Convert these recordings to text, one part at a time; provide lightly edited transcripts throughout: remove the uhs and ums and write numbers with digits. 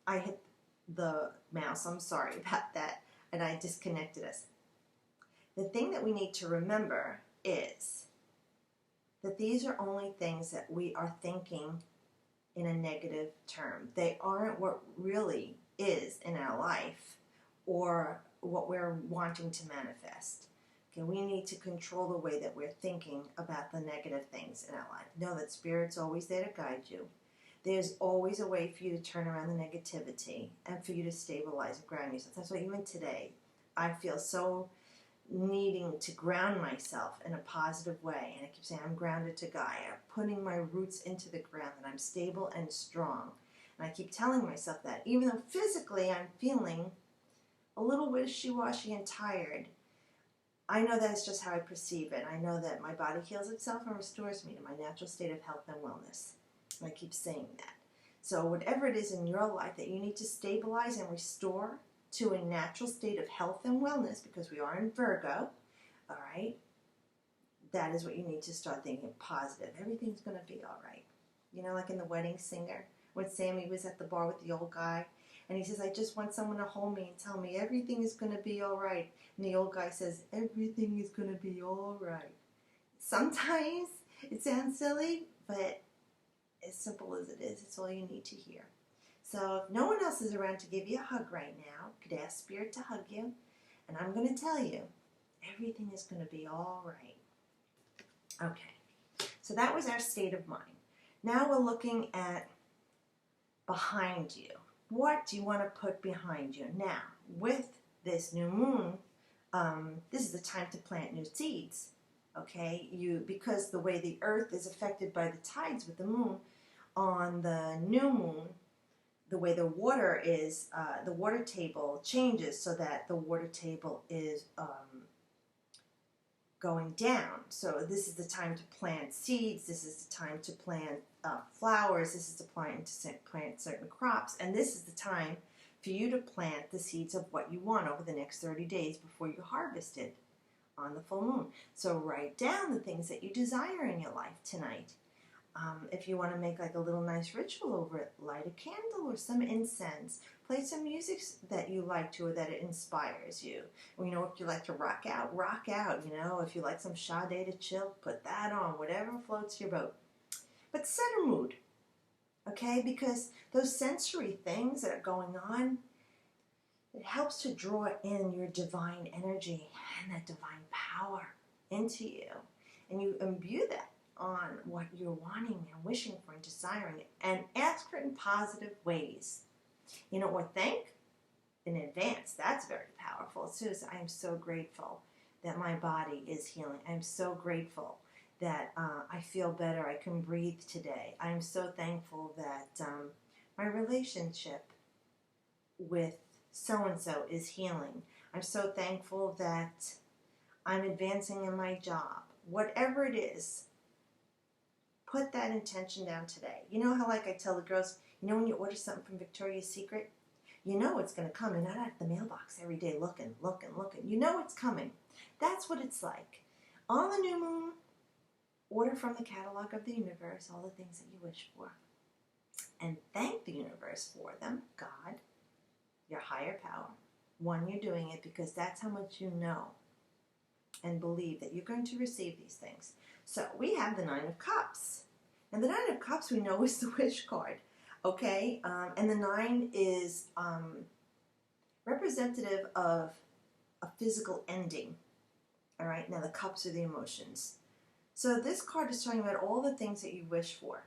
I hit the mouse. I'm sorry about that. And I disconnected us. The thing that we need to remember is that these are only things that we are thinking in a negative term. They aren't what really is in our life or what we're wanting to manifest. Okay, we need to control the way that we're thinking about the negative things in our life. Know that Spirit's always there to guide you. There's always a way for you to turn around the negativity and for you to stabilize and ground yourself. That's why even today, I feel so needing to ground myself in a positive way. And I keep saying I'm grounded to Gaia, putting my roots into the ground, that I'm stable and strong. And I keep telling myself that, even though physically I'm feeling a little wishy-washy and tired, I know that it's just how I perceive it. I know that my body heals itself and restores me to my natural state of health and wellness. And I keep saying that. So whatever it is in your life that you need to stabilize and restore to a natural state of health and wellness, because we are in Virgo, all right, that is what you need to start thinking positive. Everything's going to be all right. You know, like in The Wedding Singer, when Sammy was at the bar with the old guy, and he says, I just want someone to hold me and tell me everything is going to be all right. And the old guy says, everything is going to be all right. Sometimes it sounds silly, but as simple as it is, it's all you need to hear. So if no one else is around to give you a hug right now, you could ask Spirit to hug you. And I'm going to tell you, everything is going to be all right. Okay, so that was our state of mind. Now we're looking at behind you. What do you want to put behind you? Now, with this new moon, this is the time to plant new seeds. Okay, because the way the earth is affected by the tides with the moon, on the new moon, the way the water is, the water table changes so that the water table is going down. So this is the time to plant seeds. This is the time to plant flowers. This is the time to plant certain crops. And this is the time for you to plant the seeds of what you want over the next 30 days before you harvest it on the full moon. So write down the things that you desire in your life tonight. If you want to make like a little nice ritual over it, light a candle or some incense. Play some music that you like to or that it inspires you. Or, you know, if you like to rock out, you know. If you like some Sade to chill, put that on, whatever floats your boat. But set a mood, okay? Because those sensory things that are going on, it helps to draw in your divine energy and that divine power into you. And you imbue that on what you're wanting and wishing for and desiring, and ask for it in positive ways. You know, or thank in advance. That's very powerful. As soon as I am so grateful that my body is healing. I'm so grateful that I feel better. I can breathe today. I'm so thankful that my relationship with so-and-so is healing. I'm so thankful that I'm advancing in my job. Whatever it is, put that intention down today. You know how, like I tell the girls, you know when you order something from Victoria's Secret, you know it's going to come. You're not at the mailbox every day looking. You know it's coming. That's what it's like. On the new moon, order from the catalog of the universe all the things that you wish for. And thank the universe for them, God, your higher power. One, you're doing it because that's how much you know and believe that you're going to receive these things. So we have the Nine of Cups. And the Nine of Cups we know is the wish card. Okay? And the Nine is representative of a physical ending. All right? Now the Cups are the emotions. So this card is talking about all the things that you wish for.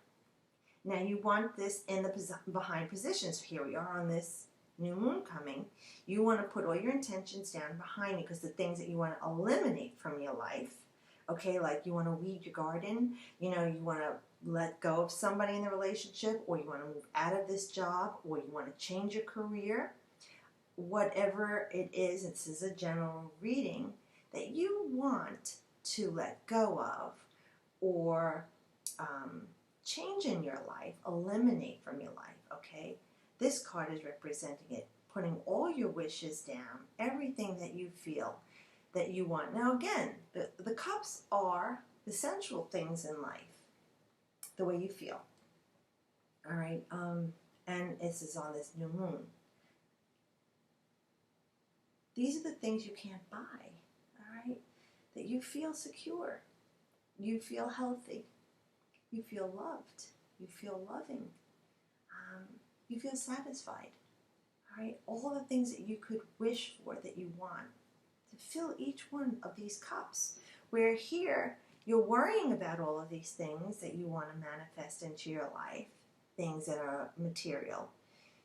Now you want this in the behind position. So here we are on this new moon coming. You want to put all your intentions down behind you, because the things that you want to eliminate from your life, okay, like you want to weed your garden, you know, you want to let go of somebody in the relationship, or you want to move out of this job, or you want to change your career, whatever it is, this is a general reading that you want to let go of or change in your life, eliminate from your life, okay? This card is representing it, putting all your wishes down, everything that you feel that you want. Now again, the cups are the sensual things in life, the way you feel, all right? And this is on this new moon. These are the things you can't buy, all right? That you feel secure, you feel healthy, you feel loved, you feel loving, you feel satisfied, all right? All the things that you could wish for, that you want, to fill each one of these cups. Where here, you're worrying about all of these things that you want to manifest into your life, things that are material.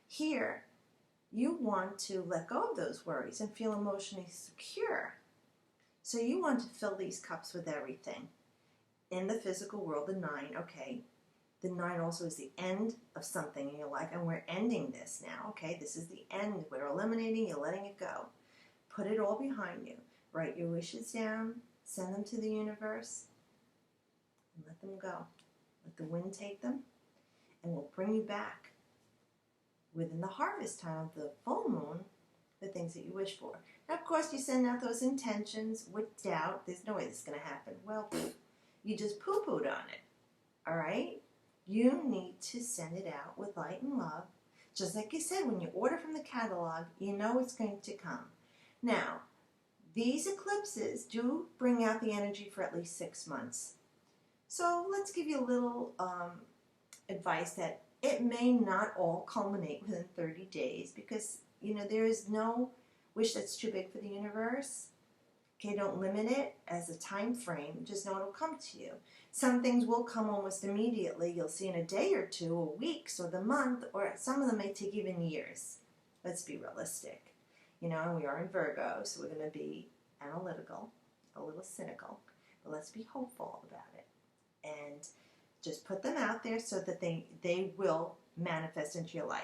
Here, you want to let go of those worries and feel emotionally secure. So you want to fill these cups with everything. In the physical world, the 9, okay, the 9 also is the end of something in your life, and we're ending this now, okay? This is the end. We're eliminating, you're letting it go. Put it all behind you. Write your wishes down, send them to the universe, and let them go. Let the wind take them, and we'll bring you back within the harvest time of the full moon, the things that you wish for. Now, of course, you send out those intentions with doubt. There's no way this is going to happen. Well, you just poo-pooed on it, all right? You need to send it out with light and love. Just like you said, when you order from the catalog, you know it's going to come. Now, these eclipses do bring out the energy for at least 6 months. So let's give you a little advice that it may not all culminate within 30 days because, you know, there is no wish that's too big for the universe. Okay, don't limit it as a time frame. Just know it'll come to you. Some things will come almost immediately. You'll see in a day or two, or weeks, or the month, or some of them may take even years. Let's be realistic. You know, and we are in Virgo, so we're going to be analytical, a little cynical, but let's be hopeful about it. And just put them out there so that they will manifest into your life.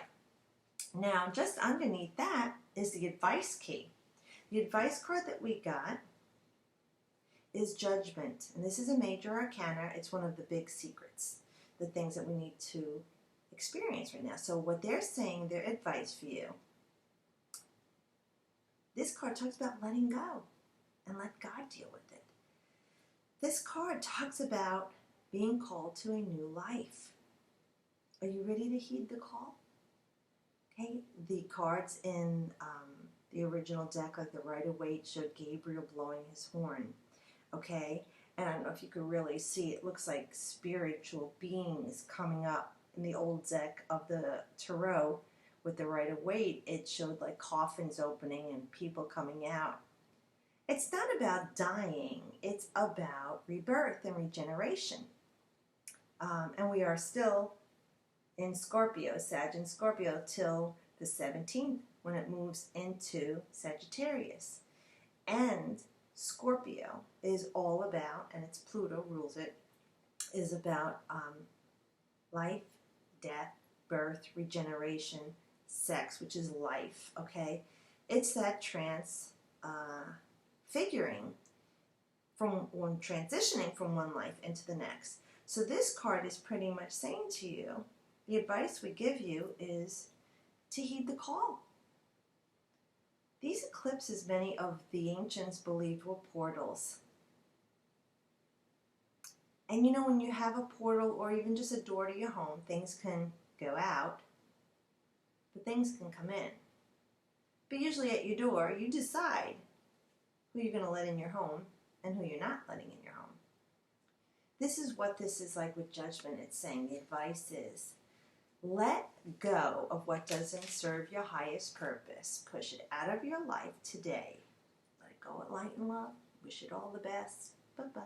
Now, just underneath that is the advice key. The advice card that we got is Judgment. And this is a major arcana. It's one of the big secrets, the things that we need to experience right now. So what they're saying, their advice for you, this card talks about letting go and let God deal with it. This card talks about being called to a new life. Are you ready to heed the call? Okay, the cards in the original deck, like the Rider-Waite, showed Gabriel blowing his horn. Okay, and I don't know if you could really see, it looks like spiritual beings coming up. In the old deck of the Tarot with the Rider-Waite, it showed like coffins opening and people coming out. It's not about dying, it's about rebirth and regeneration. And we are still in Scorpio, Sag and Scorpio, till the 17th when it moves into Sagittarius. And Scorpio is all about, and it's Pluto rules it, is about life, death, birth, regeneration, sex, which is life, okay? It's that figuring from one, transitioning from one life into the next. So this card is pretty much saying to you, the advice we give you is to heed the call. These eclipses, many of the ancients believed were portals. And you know, when you have a portal or even just a door to your home, things can go out, but things can come in. But usually at your door, you decide who you're going to let in your home and who you're not letting in your home. This is what this is like with Judgment. It's saying the advice is, let go of what doesn't serve your highest purpose. Push it out of your life today. Let it go with light and love. Wish it all the best. Bye-bye.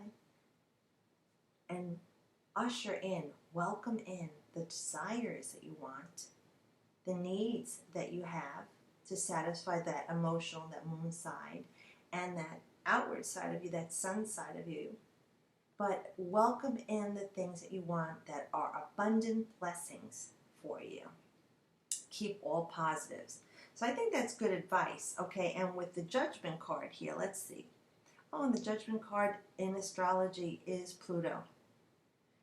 And usher in, welcome in the desires that you want, the needs that you have to satisfy that emotional, that moon side, and that outward side of you, that sun side of you. But welcome in the things that you want that are abundant blessings for you. Keep all positives. So I think that's good advice, okay? And with the Judgment card here, let's see. Oh, and the Judgment card in astrology is Pluto.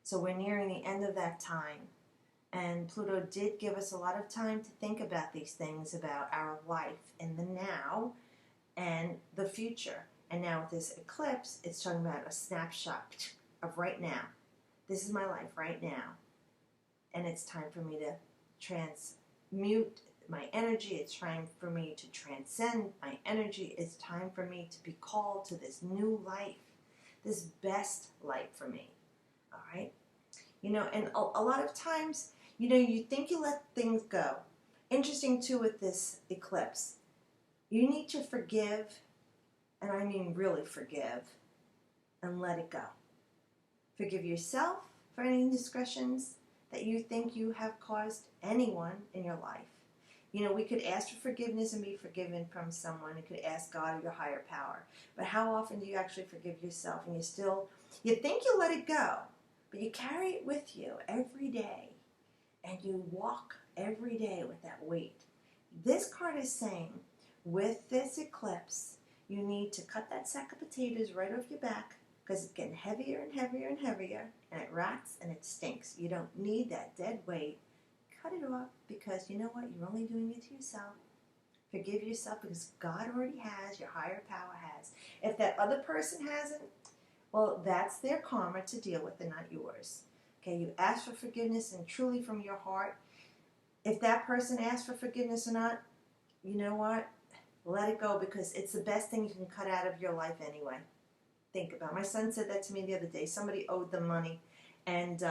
So we're nearing the end of that time. And Pluto did give us a lot of time to think about these things, about our life in the now and the future. And now with this eclipse, it's talking about a snapshot of right now. This is my life right now. And it's time for me to transmute my energy. It's time for me to transcend my energy. It's time for me to be called to this new life, this best life for me. All right? You know, and a lot of times, you know, you think you let things go. Interesting, too, with this eclipse. You need to forgive, and I mean really forgive, and let it go. Forgive yourself for any indiscretions that you think you have caused anyone in your life. You know, we could ask for forgiveness and be forgiven from someone. You could ask God or your higher power. But how often do you actually forgive yourself? And you think you let it go, but you carry it with you every day. And you walk every day with that weight. This card is saying, with this eclipse, you need to cut that sack of potatoes right off your back, because it's getting heavier and heavier and heavier, and it rots and it stinks. You don't need that dead weight. Cut it off, because you know what? You're only doing it to yourself. Forgive yourself, because God already has, your higher power has. If that other person hasn't, well, that's their karma to deal with and not yours. Okay, you ask for forgiveness and truly from your heart. If that person asks for forgiveness or not, you know what? Let it go, because it's the best thing you can cut out of your life anyway. Think about it. My son said that to me the other day. Somebody owed them money, and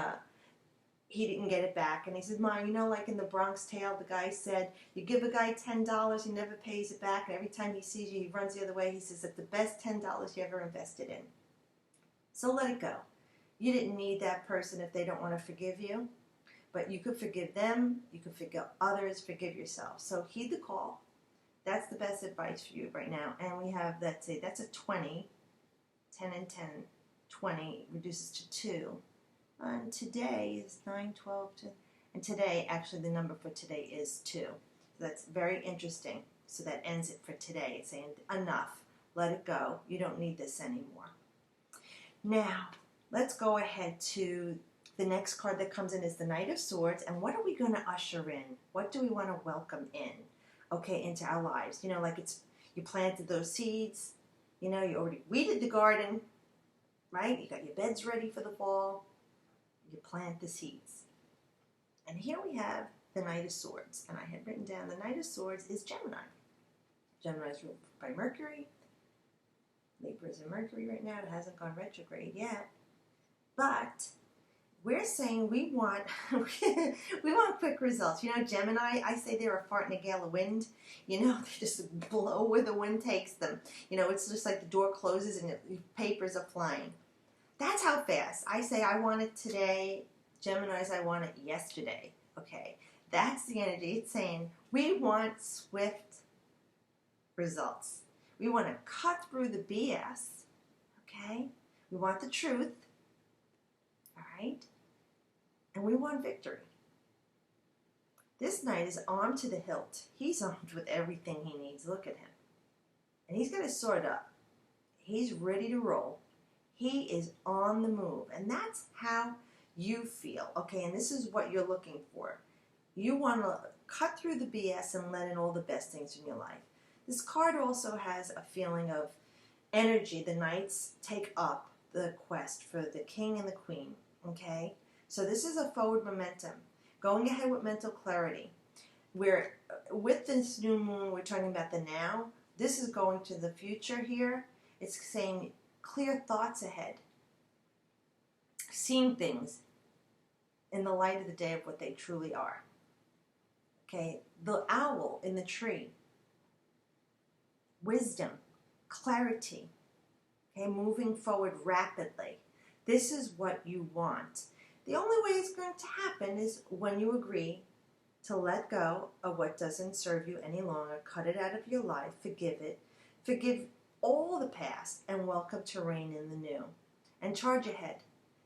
he didn't get it back. And he said, "Mom, you know, like in the Bronx Tale, the guy said, you give a guy $10, he never pays it back, and every time he sees you, he runs the other way. He says, it's the best $10 you ever invested in." So let it go. You didn't need that person if they don't want to forgive you, but you could forgive them, you could forgive others, forgive yourself. So heed the call. That's the best advice for you right now. And we have, that's a 20, 10 and 10, 20 reduces to 2. And today is 9, 12, and today, actually the number for today is 2. So that's very interesting. So that ends it for today. It's saying enough, let it go. You don't need this anymore. Now, let's go ahead to the next card that comes in is the Knight of Swords. And what are we going to usher in? What do we want to welcome in? Okay, into our lives. You know, like you planted those seeds. You know, you already weeded the garden, right? You got your beds ready for the fall. You plant the seeds. And here we have the Knight of Swords. And I had written down the Knight of Swords is Gemini. Gemini is ruled by Mercury. Libra is in Mercury right now. It hasn't gone retrograde yet. But we're saying we want quick results. You know, Gemini, I say they're a fart in a gale of wind. You know, they just blow where the wind takes them. You know, it's just like the door closes and papers are flying. That's how fast. I say I want it today. Geminis, I want it yesterday. Okay, that's the energy. It's saying we want swift results. We want to cut through the BS. Okay, we want the truth. All right. And we want victory. This knight is armed to the hilt. He's armed with everything he needs. Look at him. And he's got his sword up. He's ready to roll. He is on the move. And that's how you feel. Okay, and this is what you're looking for. You want to cut through the BS and let in all the best things in your life. This card also has a feeling of energy. The knights take up the quest for the king and the queen. Okay? So this is a forward momentum, going ahead with mental clarity. Where with this new moon, we're talking about the now. This is going to the future here. It's saying clear thoughts ahead. Seeing things in the light of the day of what they truly are. Okay, the owl in the tree. Wisdom, clarity. Okay, moving forward rapidly. This is what you want. The only way it's going to happen is when you agree to let go of what doesn't serve you any longer, cut it out of your life, forgive it, forgive all the past, and welcome to reign in the new. And charge ahead.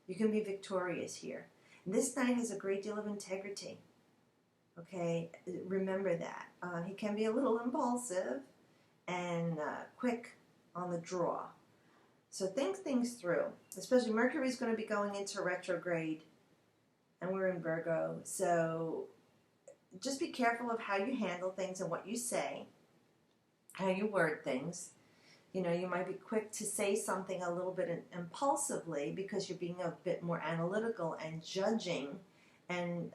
You can be victorious here. This knight has a great deal of integrity. Okay, remember that. He can be a little impulsive and quick on the draw. So think things through. Especially Mercury is going to be going into retrograde, and we're in Virgo. So just be careful of how you handle things and what you say, how you word things. You know, you might be quick to say something a little bit impulsively because you're being a bit more analytical and judging and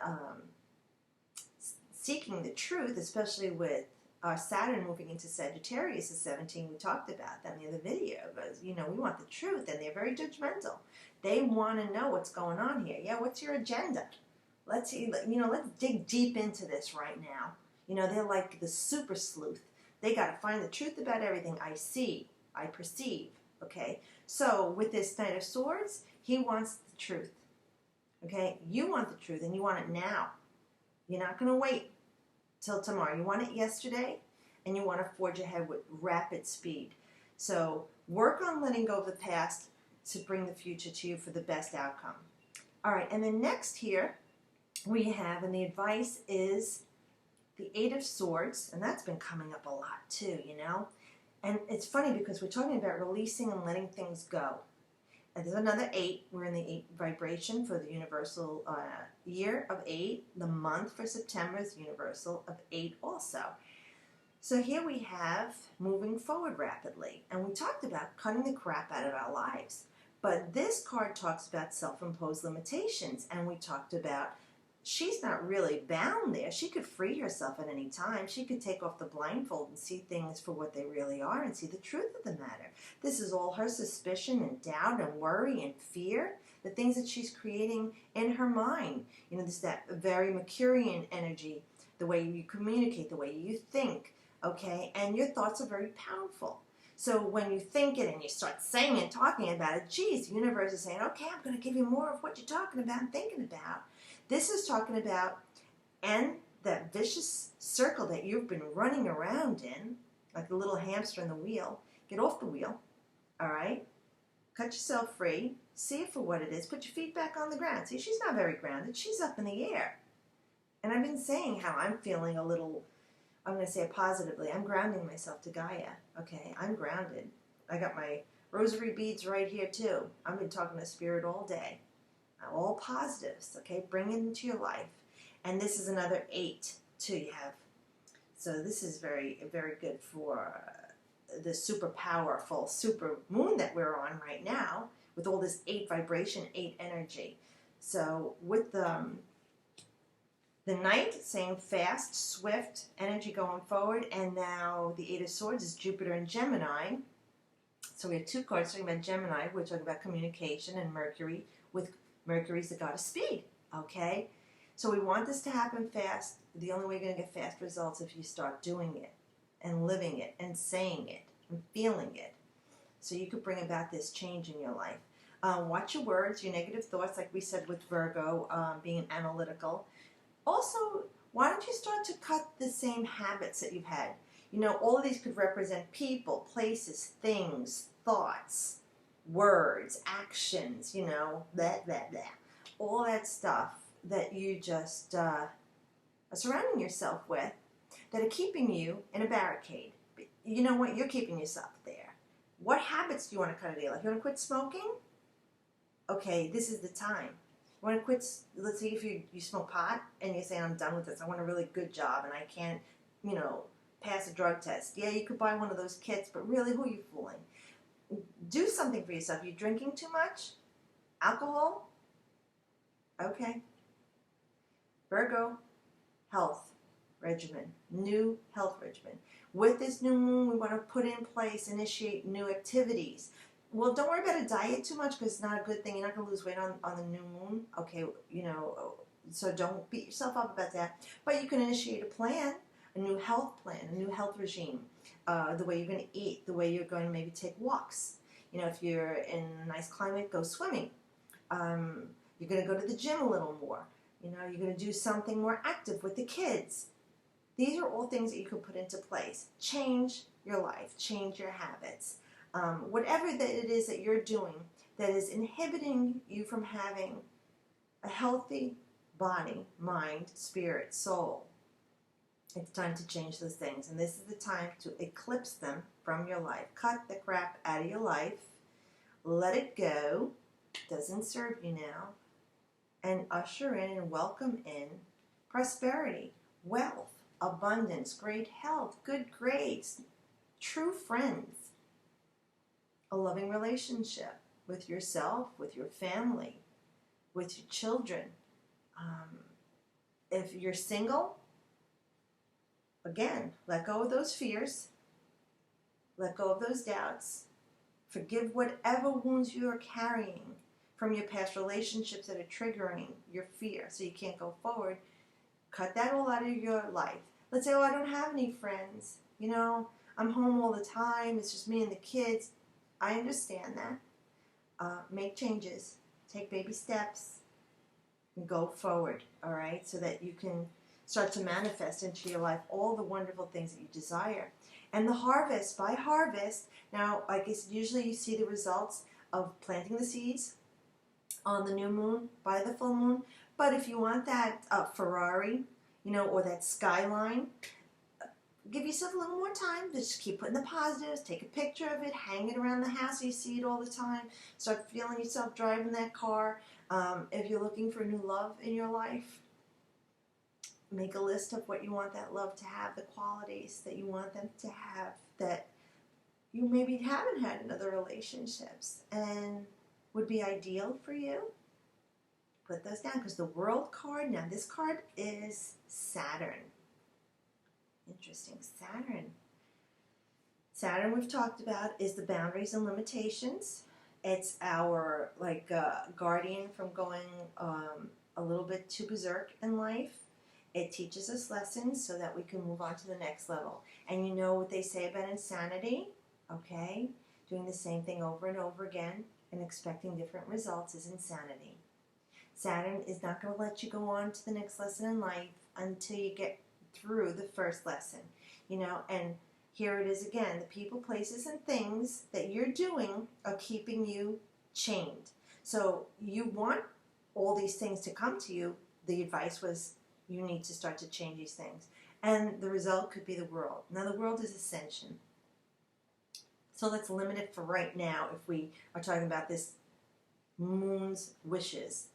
seeking the truth, especially with Saturn moving into Sagittarius at 17. We talked about that in the other video. But, you know, we want the truth, and they're very judgmental. They want to know what's going on here. Yeah, what's your agenda? Let's dig deep into this right now. You know, they're like the super sleuth. They got to find the truth about everything. I see, I perceive. Okay, so with this Knight of Swords, he wants the truth. Okay, you want the truth, and you want it now. You're not going to wait till tomorrow. You want it yesterday, and you want to forge ahead with rapid speed. So work on letting go of the past to bring the future to you for the best outcome. All right, and then next here we have, and the advice is the Eight of Swords, and that's been coming up a lot too, you know. And it's funny because we're talking about releasing and letting things go. And there's another 8. We're in the 8 vibration for the universal year of 8. The month for September is universal of 8 also. So here we have moving forward rapidly. And we talked about cutting the crap out of our lives. But this card talks about self-imposed limitations. And we talked about she's not really bound there. She could free herself at any time. She could take off the blindfold and see things for what they really are and see the truth of the matter. This is all her suspicion and doubt and worry and fear, the things that she's creating in her mind. You know, this is that very Mercurian energy, the way you communicate, the way you think, okay? And your thoughts are very powerful. So when you think it and you start saying and talking about it, geez, the universe is saying, okay, I'm going to give you more of what you're talking about and thinking about. This is talking about, and that vicious circle that you've been running around in, like a little hamster in the wheel. Get off the wheel, all right? Cut yourself free. See it for what it is. Put your feet back on the ground. See, she's not very grounded. She's up in the air. And I've been saying how I'm feeling a little, I'm going to say it positively. I'm grounding myself to Gaia, okay? I'm grounded. I got my rosary beads right here, too. I've been talking to Spirit all day. All positives, okay? Bring it into your life. And this is another 8, too, you have. So this is very, very good for the super powerful super moon that we're on right now with all this 8 vibration, 8 energy. So with the Knight saying fast, swift, energy going forward, and now the 8 of Swords is Jupiter and Gemini. So we have 2 cards talking about Gemini. We're talking about communication, and Mercury with Mercury's the god of speed, okay? So we want this to happen fast. The only way you're going to get fast results is if you start doing it and living it and saying it and feeling it. So you could bring about this change in your life. Watch your words, your negative thoughts, like we said with Virgo, being analytical. Also, why don't you start to cut the same habits that you've had? You know, all of these could represent people, places, things, thoughts, words, actions, you know, all that stuff that you just are surrounding yourself with that are keeping you in a barricade. You know what? You're keeping yourself there. What habits do you want to cut out of your life? You want to quit smoking? Okay, this is the time. You want to quit, let's say if you smoke pot and you say, I'm done with this, I want a really good job and I can't, you know, pass a drug test. Yeah, you could buy one of those kits, but really, who are you fooling? Do something for yourself. You drinking too much? Alcohol? Okay. Virgo, health regimen. New health regimen. With this new moon, we want to put in place, initiate new activities. Well, don't worry about a diet too much because it's not a good thing. You're not going to lose weight on the new moon. Okay, you know, so don't beat yourself up about that. But you can initiate a plan, a new health plan, a new health regime. The way you're going to eat, the way you're going to maybe take walks. You know, if you're in a nice climate, go swimming. You're going to go to the gym a little more. You know, you're going to do something more active with the kids. These are all things that you can put into place. Change your life. Change your habits. Whatever that it is that you're doing that is inhibiting you from having a healthy body, mind, spirit, soul. It's time to change those things, and this is the time to eclipse them from your life. Cut the crap out of your life. Let it go. Doesn't serve you now. And usher in and welcome in prosperity, wealth, abundance, great health, good grades, true friends, a loving relationship with yourself, with your family, with your children. If you're single, again, let go of those fears. Let go of those doubts. Forgive whatever wounds you are carrying from your past relationships that are triggering your fear so you can't go forward. Cut that all out of your life. Let's say, oh, I don't have any friends. You know, I'm home all the time. It's just me and the kids. I understand that. Make changes. Take baby steps. And go forward, all right? So that you can start to manifest into your life all the wonderful things that you desire. And the harvest, by harvest, now, like I said, usually you see the results of planting the seeds on the new moon, by the full moon. But if you want that Ferrari, you know, or that skyline, give yourself a little more time. Just keep putting the positives. Take a picture of it. Hang it around the house so you see it all the time. Start feeling yourself driving that car. If you're looking for new love in your life, make a list of what you want that love to have, the qualities that you want them to have that you maybe haven't had in other relationships and would be ideal for you. Put those down, because the World card, now this card is Saturn. Interesting, Saturn. Saturn, we've talked about, is the boundaries and limitations. It's our guardian from going a little bit too berserk in life. It teaches us lessons so that we can move on to the next level. And you know what they say about insanity, okay? Doing the same thing over and over again and expecting different results is insanity. Saturn is not going to let you go on to the next lesson in life until you get through the first lesson, you know, and here it is again. The people, places, and things that you're doing are keeping you chained. So you want all these things to come to you. The advice was you need to start to change these things. And the result could be the world. Now the world is ascension. So let's limit it for right now if we are talking about this moon's wishes.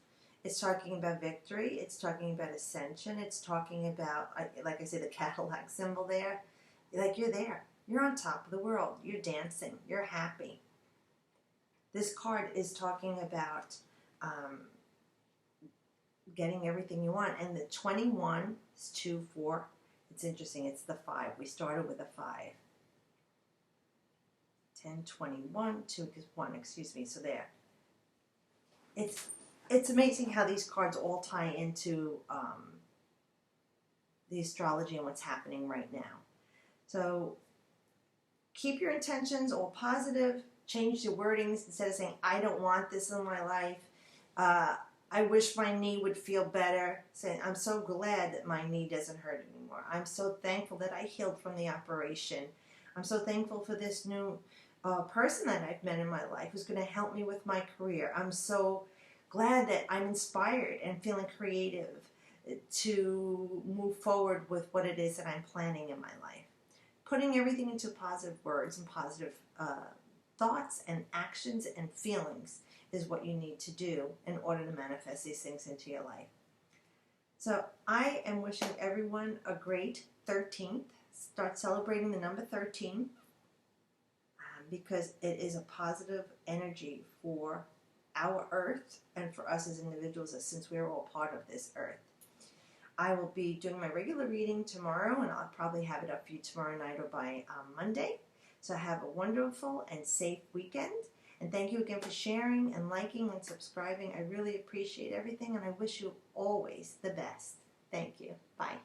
It's talking about victory. It's talking about ascension. It's talking about, like I say, the Cadillac symbol there. Like you're there. You're on top of the world. You're dancing. You're happy. This card is talking about getting everything you want. And the 21 is 2, 4. It's interesting. It's the 5. We started with a 5. 10, 21, 2, 1, excuse me. So there. It's amazing how these cards all tie into the astrology and what's happening right now. So keep your intentions all positive. Change your wordings instead of saying, I don't want this in my life. I wish my knee would feel better. Saying, I'm so glad that my knee doesn't hurt anymore. I'm so thankful that I healed from the operation. I'm so thankful for this new person that I've met in my life who's going to help me with my career. I'm so glad that I'm inspired and feeling creative to move forward with what it is that I'm planning in my life. Putting everything into positive words and positive thoughts and actions and feelings is what you need to do in order to manifest these things into your life. So I am wishing everyone a great 13th. Start celebrating the number 13 because it is a positive energy for our earth and for us as individuals, since we're all part of this earth. I will be doing my regular reading tomorrow, and I'll probably have it up for you tomorrow night or by Monday. So have a wonderful and safe weekend. And thank you again for sharing and liking and subscribing. I really appreciate everything, and I wish you always the best. Thank you. Bye.